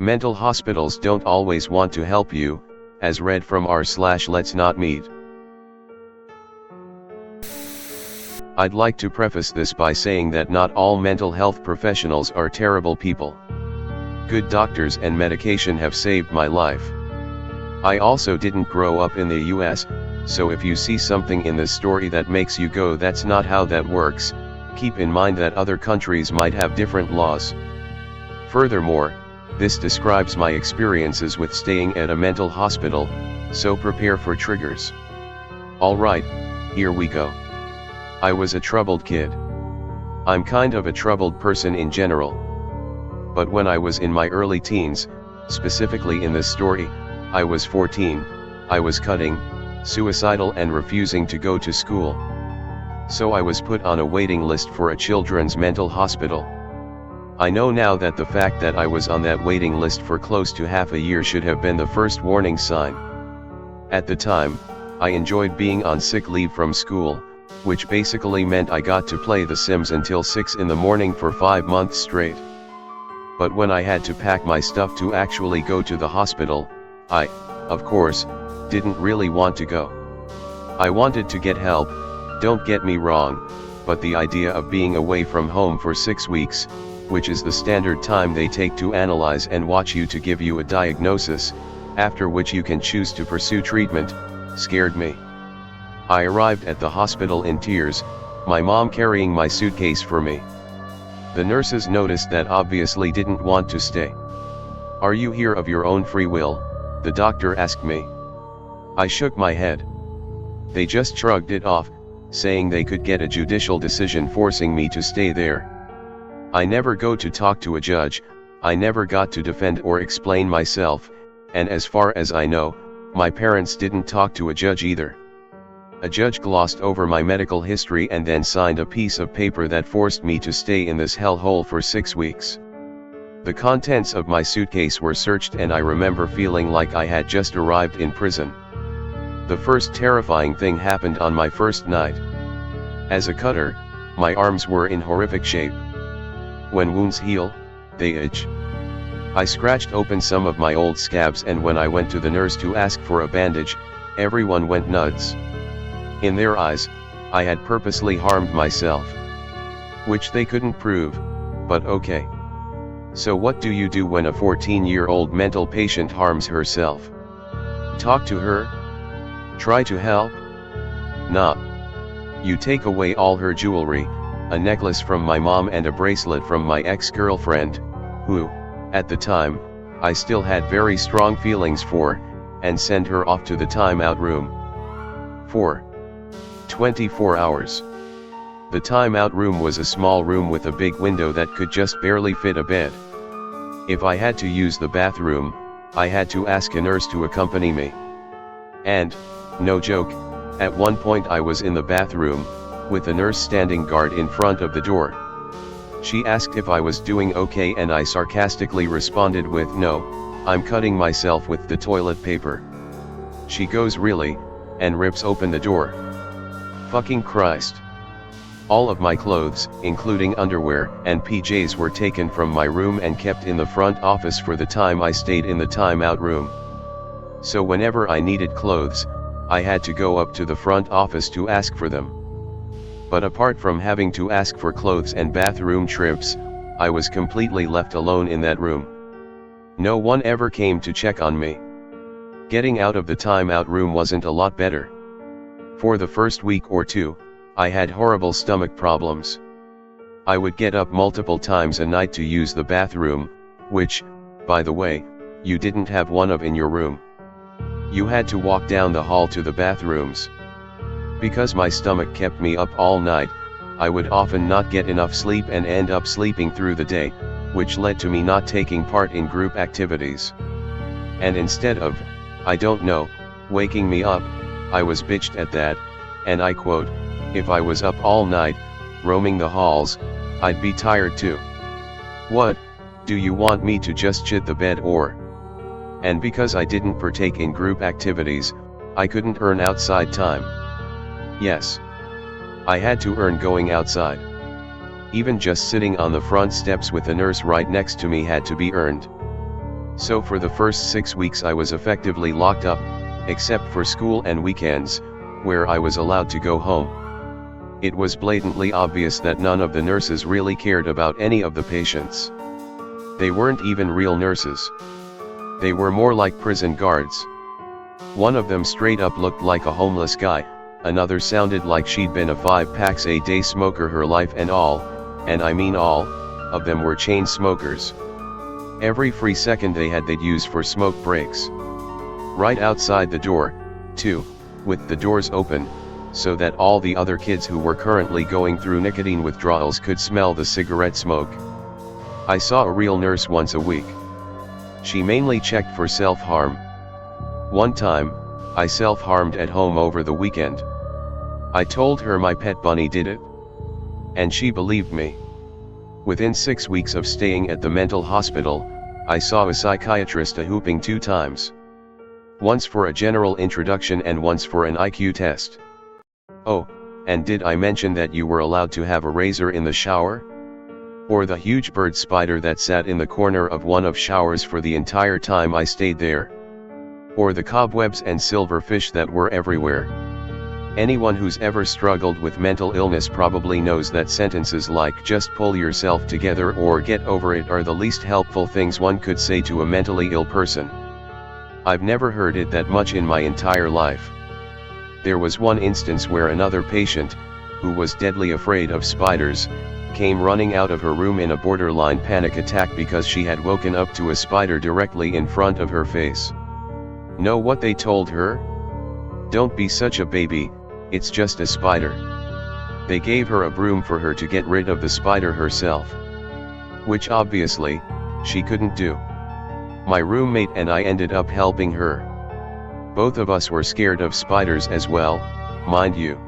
Mental hospitals don't always want to help you, as read from r/LetsNotMeet. I'd like to preface this by saying that not all mental health professionals are terrible people. Good doctors and medication have saved my life. I also didn't grow up in the US, so if you see something in this story that makes you go "that's not how that works," keep in mind that other countries might have different laws. Furthermore, this describes my experiences with staying at a mental hospital, so prepare for triggers. Alright, here we go. I was a troubled kid. I'm kind of a troubled person in general. But when I was in my early teens, specifically in this story, I was 14, I was cutting, suicidal and refusing to go to school. So I was put on a waiting list for a children's mental hospital. I know now that the fact that I was on that waiting list for close to half a year should have been the first warning sign. At the time, I enjoyed being on sick leave from school, which basically meant I got to play The Sims until 6 in the morning for 5 months straight. But when I had to pack my stuff to actually go to the hospital, I, of course, didn't really want to go. I wanted to get help, don't get me wrong, but the idea of being away from home for 6 weeks, which is the standard time they take to analyze and watch you to give you a diagnosis, after which you can choose to pursue treatment, scared me. I arrived at the hospital in tears, my mom carrying my suitcase for me. The nurses noticed that obviously didn't want to stay. "Are you here of your own free will?" the doctor asked me. I shook my head. They just shrugged it off, saying they could get a judicial decision forcing me to stay there. I never go to talk to a judge, I never got to defend or explain myself, and as far as I know, my parents didn't talk to a judge either. A judge glossed over my medical history and then signed a piece of paper that forced me to stay in this hellhole for 6 weeks. The contents of my suitcase were searched and I remember feeling like I had just arrived in prison. The first terrifying thing happened on my first night. As a cutter, my arms were in horrific shape. When wounds heal, they itch. I scratched open some of my old scabs, and when I went to the nurse to ask for a bandage, everyone went nuts. In their eyes, I had purposely harmed myself. Which they couldn't prove, but okay. So what do you do when a 14-year-old mental patient harms herself? Talk to her? Try to help? Nah. You take away all her jewelry, a necklace from my mom and a bracelet from my ex-girlfriend, who, at the time, I still had very strong feelings for, and send her off to the timeout room. For 24 hours. The timeout room was a small room with a big window that could just barely fit a bed. If I had to use the bathroom, I had to ask a nurse to accompany me. And, no joke, at one point I was in the bathroom, with a nurse standing guard in front of the door. She asked if I was doing okay and I sarcastically responded with "No, I'm cutting myself with the toilet paper." She goes "Really?" and rips open the door. Fucking Christ. All of my clothes, including underwear and PJs, were taken from my room and kept in the front office for the time I stayed in the timeout room. So whenever I needed clothes, I had to go up to the front office to ask for them. But apart from having to ask for clothes and bathroom trips, I was completely left alone in that room. No one ever came to check on me. Getting out of the timeout room wasn't a lot better. For the first week or two, I had horrible stomach problems. I would get up multiple times a night to use the bathroom, which, by the way, you didn't have one of in your room. You had to walk down the hall to the bathrooms. Because my stomach kept me up all night, I would often not get enough sleep and end up sleeping through the day, which led to me not taking part in group activities. And instead of, I don't know, waking me up, I was bitched at that, and I quote, "If I was up all night, roaming the halls, I'd be tired too. What, do you want me to just shit the bed or?" And because I didn't partake in group activities, I couldn't earn outside time. Yes. I had to earn going outside. Even just sitting on the front steps with a nurse right next to me had to be earned. So for the first 6 weeks I was effectively locked up, except for school and weekends, where I was allowed to go home. It was blatantly obvious that none of the nurses really cared about any of the patients. They weren't even real nurses. They were more like prison guards. One of them straight up looked like a homeless guy, another sounded like she'd been a 5-packs a day smoker her life, and I mean all, of them were chain smokers. Every free second they had they'd use for smoke breaks. Right outside the door, too, with the doors open, so that all the other kids who were currently going through nicotine withdrawals could smell the cigarette smoke. I saw a real nurse once a week. She mainly checked for self-harm. One time, I self-harmed at home over the weekend. I told her my pet bunny did it. And she believed me. Within 6 weeks of staying at the mental hospital, I saw a psychiatrist a whooping 2 times. Once for a general introduction and once for an IQ test. Oh, and did I mention that you were allowed to have a razor in the shower? Or the huge bird spider that sat in the corner of one of showers for the entire time I stayed there? Or the cobwebs and silverfish that were everywhere? Anyone who's ever struggled with mental illness probably knows that sentences like "just pull yourself together" or "get over it" are the least helpful things one could say to a mentally ill person. I've never heard it that much in my entire life. There was one instance where another patient, who was deadly afraid of spiders, came running out of her room in a borderline panic attack because she had woken up to a spider directly in front of her face. Know what they told her? "Don't be such a baby, it's just a spider." They gave her a broom for her to get rid of the spider herself. Which obviously, she couldn't do. My roommate and I ended up helping her. Both of us were scared of spiders as well, mind you.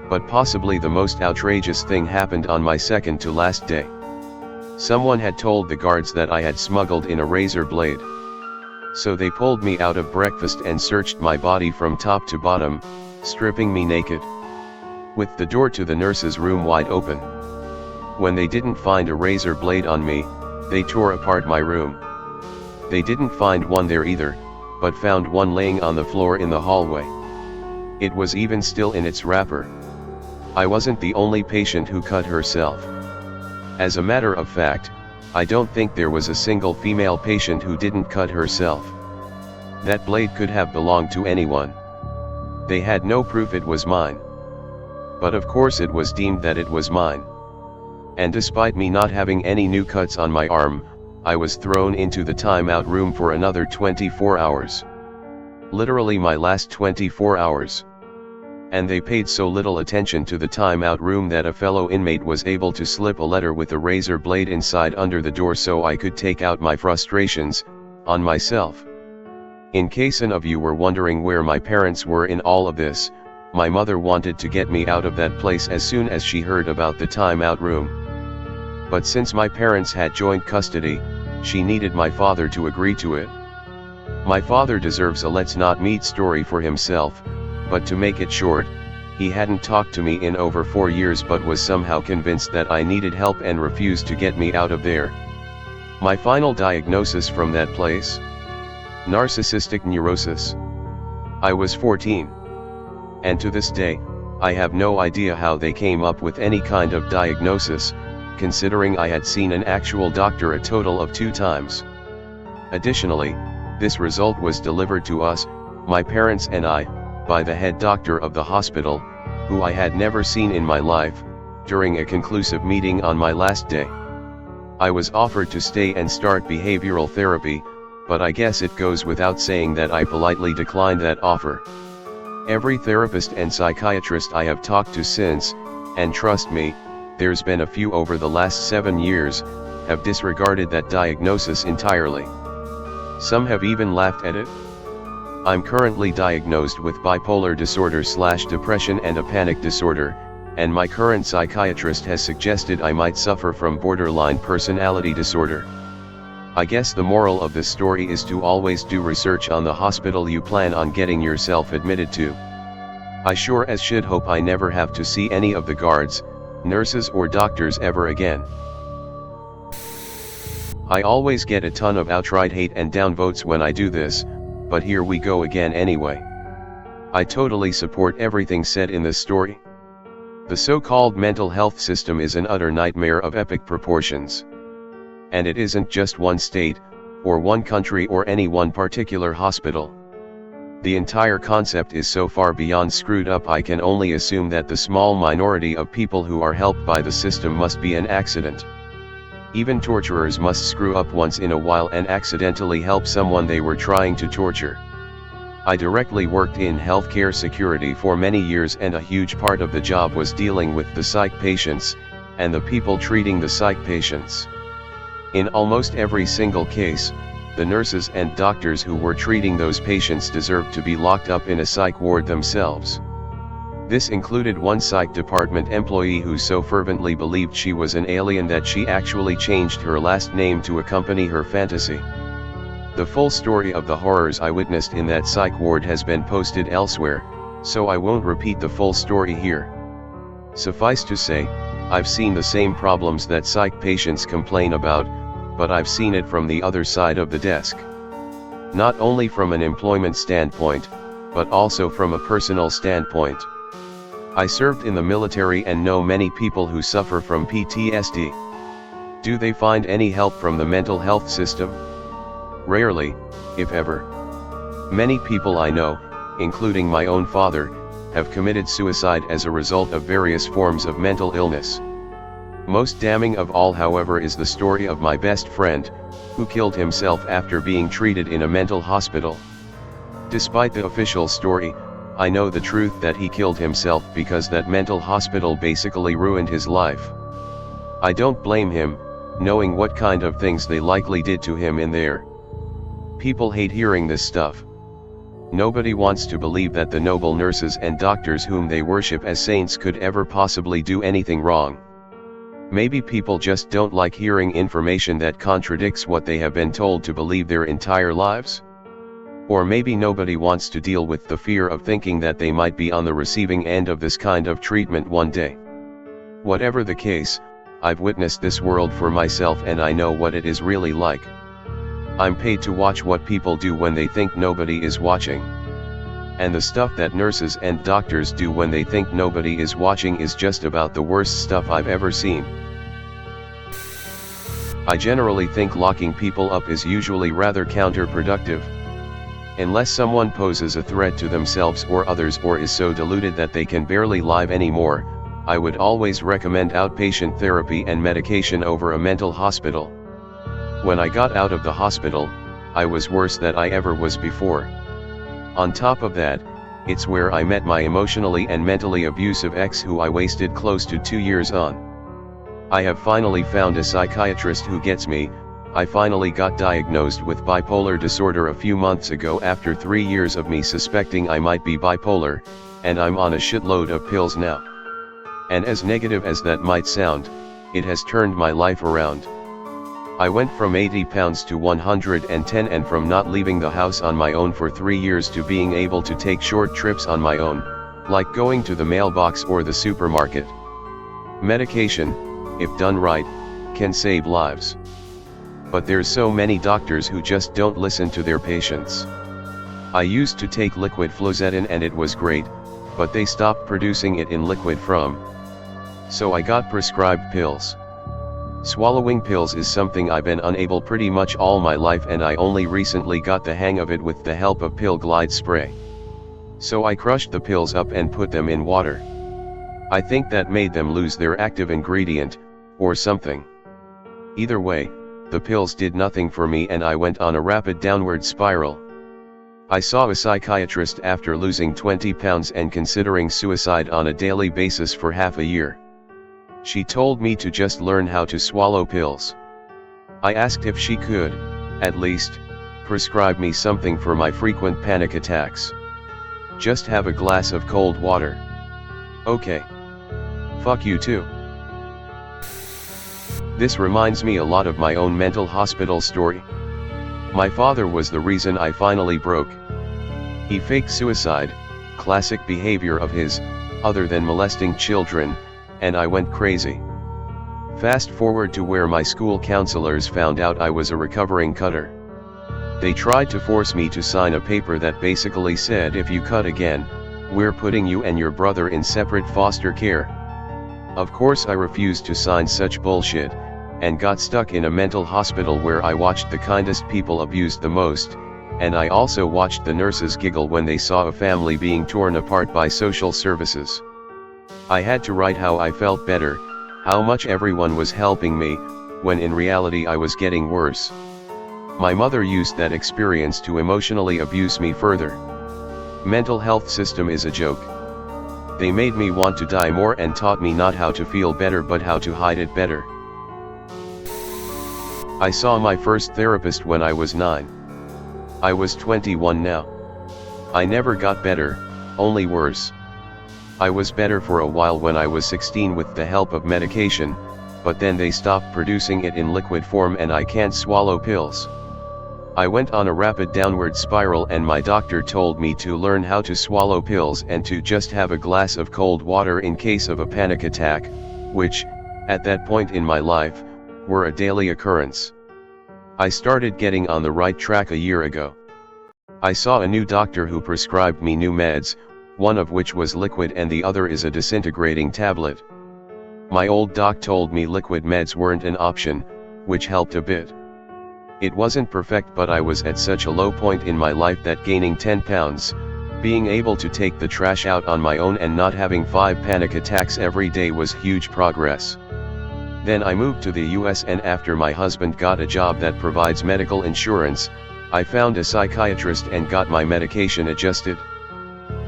But possibly the most outrageous thing happened on my second to last day. Someone had told the guards that I had smuggled in a razor blade. So they pulled me out of breakfast and searched my body from top to bottom, stripping me naked, with the door to the nurse's room wide open. When they didn't find a razor blade on me, they tore apart my room. They didn't find one there either, but found one laying on the floor in the hallway. It was even still in its wrapper. I wasn't the only patient who cut herself. As a matter of fact, I don't think there was a single female patient who didn't cut herself. That blade could have belonged to anyone. They had no proof it was mine. But of course it was deemed that it was mine. And despite me not having any new cuts on my arm, I was thrown into the timeout room for another 24 hours. Literally my last 24 hours. And they paid so little attention to the timeout room that a fellow inmate was able to slip a letter with a razor blade inside under the door so I could take out my frustrations on myself. In case any of you were wondering where my parents were in all of this, my mother wanted to get me out of that place as soon as she heard about the timeout room. But since my parents had joint custody, she needed my father to agree to it. My father deserves a "Let's Not Meet" story for himself, but to make it short, he hadn't talked to me in over 4 years but was somehow convinced that I needed help and refused to get me out of there. My final diagnosis from that place? Narcissistic neurosis. I was 14. And to this day, I have no idea how they came up with any kind of diagnosis, considering I had seen an actual doctor a total of 2 times. Additionally, this result was delivered to us, my parents and I, by the head doctor of the hospital, who I had never seen in my life, during a conclusive meeting on my last day. I was offered to stay and start behavioral therapy, but I guess it goes without saying that I politely declined that offer. Every therapist and psychiatrist I have talked to since, and trust me, there's been a few over the last 7 years, have disregarded that diagnosis entirely. Some have even laughed at it. I'm currently diagnosed with bipolar disorder/depression and a panic disorder, and my current psychiatrist has suggested I might suffer from borderline personality disorder. I guess the moral of this story is to always do research on the hospital you plan on getting yourself admitted to. I sure as shit hope I never have to see any of the guards, nurses or doctors ever again. I always get a ton of outright hate and downvotes when I do this, but here we go again anyway. I totally support everything said in this story. The so-called mental health system is an utter nightmare of epic proportions. And it isn't just one state, or one country or any one particular hospital. The entire concept is so far beyond screwed up I can only assume that the small minority of people who are helped by the system must be an accident. Even torturers must screw up once in a while and accidentally help someone they were trying to torture. I directly worked in healthcare security for many years, and a huge part of the job was dealing with the psych patients, and the people treating the psych patients. In almost every single case, the nurses and doctors who were treating those patients deserved to be locked up in a psych ward themselves. This included one psych department employee who so fervently believed she was an alien that she actually changed her last name to accompany her fantasy. The full story of the horrors I witnessed in that psych ward has been posted elsewhere, so I won't repeat the full story here. Suffice to say, I've seen the same problems that psych patients complain about, but I've seen it from the other side of the desk. Not only from an employment standpoint, but also from a personal standpoint. I served in the military and know many people who suffer from PTSD. Do they find any help from the mental health system? Rarely, if ever. Many people I know, including my own father, have committed suicide as a result of various forms of mental illness. Most damning of all, however, is the story of my best friend, who killed himself after being treated in a mental hospital. Despite the official story, I know the truth that he killed himself because that mental hospital basically ruined his life. I don't blame him, knowing what kind of things they likely did to him in there. People hate hearing this stuff. Nobody wants to believe that the noble nurses and doctors whom they worship as saints could ever possibly do anything wrong. Maybe people just don't like hearing information that contradicts what they have been told to believe their entire lives. Or maybe nobody wants to deal with the fear of thinking that they might be on the receiving end of this kind of treatment one day. Whatever the case, I've witnessed this world for myself and I know what it is really like. I'm paid to watch what people do when they think nobody is watching. And the stuff that nurses and doctors do when they think nobody is watching is just about the worst stuff I've ever seen. I generally think locking people up is usually rather counterproductive. Unless someone poses a threat to themselves or others or is so deluded that they can barely live anymore, I would always recommend outpatient therapy and medication over a mental hospital. When I got out of the hospital, I was worse than I ever was before. On top of that, it's where I met my emotionally and mentally abusive ex who I wasted close to 2 years on. I have finally found a psychiatrist who gets me. I finally got diagnosed with bipolar disorder a few months ago after 3 years of me suspecting I might be bipolar, and I'm on a shitload of pills now. And as negative as that might sound, it has turned my life around. I went from 80 pounds to 110, and from not leaving the house on my own for 3 years to being able to take short trips on my own, like going to the mailbox or the supermarket. Medication, if done right, can save lives. But there's so many doctors who just don't listen to their patients. I used to take liquid Fluoxetine and it was great, but they stopped producing it in liquid form. So I got prescribed pills. Swallowing pills is something I've been unable pretty much all my life, and I only recently got the hang of it with the help of Pill Glide spray. So I crushed the pills up and put them in water. I think that made them lose their active ingredient, or something. Either way, the pills did nothing for me and I went on a rapid downward spiral. I saw a psychiatrist after losing 20 pounds and considering suicide on a daily basis for half a year. She told me to just learn how to swallow pills. I asked if she could, at least, prescribe me something for my frequent panic attacks. Just have a glass of cold water. Okay. Fuck you too. This reminds me a lot of my own mental hospital story. My father was the reason I finally broke. He faked suicide, classic behavior of his, other than molesting children, and I went crazy. Fast forward to where my school counselors found out I was a recovering cutter. They tried to force me to sign a paper that basically said if you cut again, we're putting you and your brother in separate foster care. Of course I refused to sign such bullshit, and got stuck in a mental hospital where I watched the kindest people abused the most, and I also watched the nurses giggle when they saw a family being torn apart by social services. I had to write how I felt better, how much everyone was helping me, when in reality I was getting worse. My mother used that experience to emotionally abuse me further. Mental health system is a joke. They made me want to die more and taught me not how to feel better but how to hide it better. I saw my first therapist when I was 9. I was 21 now. I never got better, only worse. I was better for a while when I was 16 with the help of medication, but then they stopped producing it in liquid form and I can't swallow pills. I went on a rapid downward spiral and my doctor told me to learn how to swallow pills and to just have a glass of cold water in case of a panic attack, which, at that point in my life, were a daily occurrence. I started getting on the right track a year ago. I saw a new doctor who prescribed me new meds, one of which was liquid and the other is a disintegrating tablet. My old doc told me liquid meds weren't an option, which helped a bit. It wasn't perfect but I was at such a low point in my life that gaining 10 pounds, being able to take the trash out on my own and not having 5 panic attacks every day was huge progress. Then I moved to the US and after my husband got a job that provides medical insurance, I found a psychiatrist and got my medication adjusted.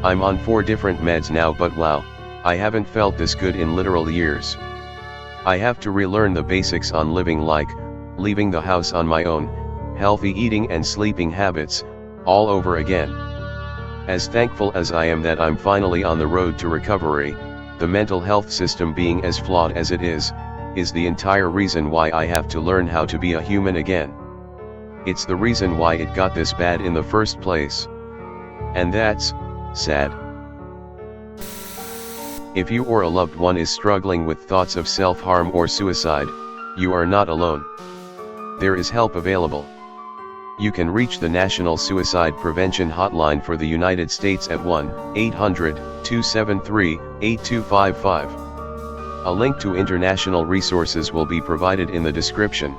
I'm on 4 different meds now but wow, I haven't felt this good in literal years. I have to relearn the basics on living like, leaving the house on my own, healthy eating and sleeping habits, all over again. As thankful as I am that I'm finally on the road to recovery, the mental health system being as flawed as it is the entire reason why I have to learn how to be a human again. It's the reason why it got this bad in the first place. And that's sad. If you or a loved one is struggling with thoughts of self-harm or suicide, you are not alone. There is help available. You can reach the National Suicide Prevention Hotline for the United States at 1-800-273-8255. A link to international resources will be provided in the description.